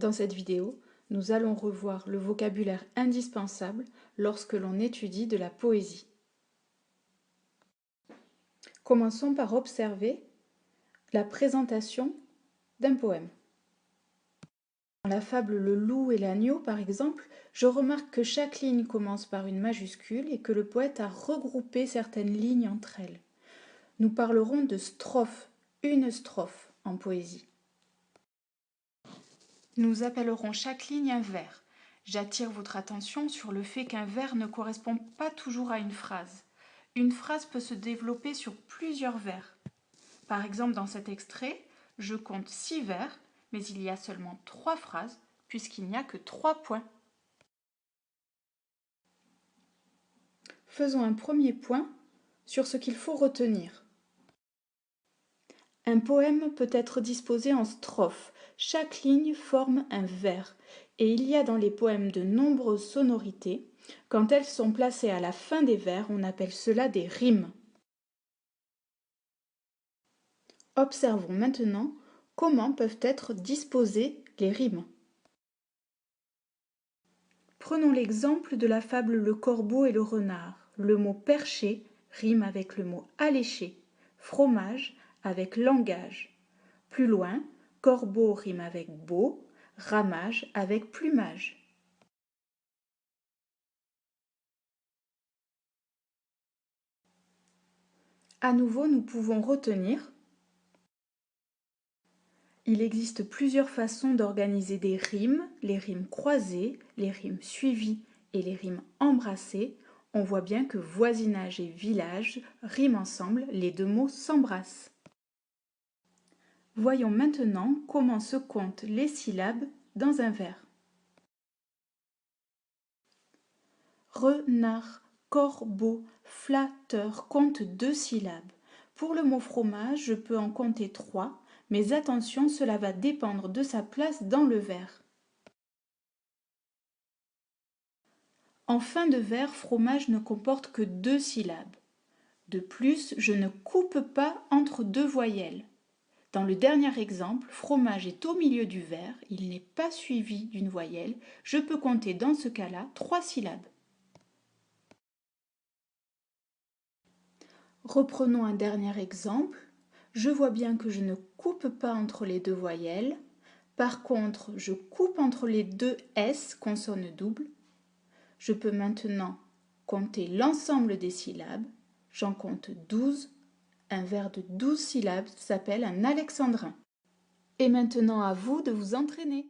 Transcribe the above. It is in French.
Dans cette vidéo, nous allons revoir le vocabulaire indispensable lorsque l'on étudie de la poésie. Commençons par observer la présentation d'un poème. Dans la fable Le loup et l'agneau, par exemple, je remarque que chaque ligne commence par une majuscule et que le poète a regroupé certaines lignes entre elles. Nous parlerons de strophe, une strophe en poésie. Nous appellerons chaque ligne un vers. J'attire votre attention sur le fait qu'un vers ne correspond pas toujours à une phrase. Une phrase peut se développer sur plusieurs vers. Par exemple, dans cet extrait, je compte 6 vers, mais il y a seulement 3 phrases, puisqu'il n'y a que 3 points. Faisons un premier point sur ce qu'il faut retenir. Un poème peut être disposé en strophes. Chaque ligne forme un vers, et il y a dans les poèmes de nombreuses sonorités. Quand elles sont placées à la fin des vers, on appelle cela des rimes. Observons maintenant comment peuvent être disposées les rimes. Prenons l'exemple de la fable Le corbeau et le renard. Le mot perché rime avec le mot alléché, fromage avec langage. Plus loin, corbeau rime avec beau, ramage avec plumage. À nouveau, nous pouvons retenir. Il existe plusieurs façons d'organiser des rimes, les rimes croisées, les rimes suivies et les rimes embrassées. On voit bien que voisinage et village riment ensemble, les deux mots s'embrassent. Voyons maintenant comment se comptent les syllabes dans un vers. Renard, corbeau, flatteur comptent 2 syllabes. Pour le mot fromage, je peux en compter 3, mais attention, cela va dépendre de sa place dans le vers. En fin de vers, fromage ne comporte que 2 syllabes. De plus, je ne coupe pas entre 2 voyelles. Dans le dernier exemple, fromage est au milieu du vers, il n'est pas suivi d'une voyelle. Je peux compter dans ce cas-là 3 syllabes. Reprenons un dernier exemple. Je vois bien que je ne coupe pas entre les 2 voyelles. Par contre, je coupe entre les 2 S, consonne double. Je peux maintenant compter l'ensemble des syllabes. J'en compte 12. Un vers de 12 syllabes s'appelle un alexandrin. Et maintenant à vous de vous entraîner.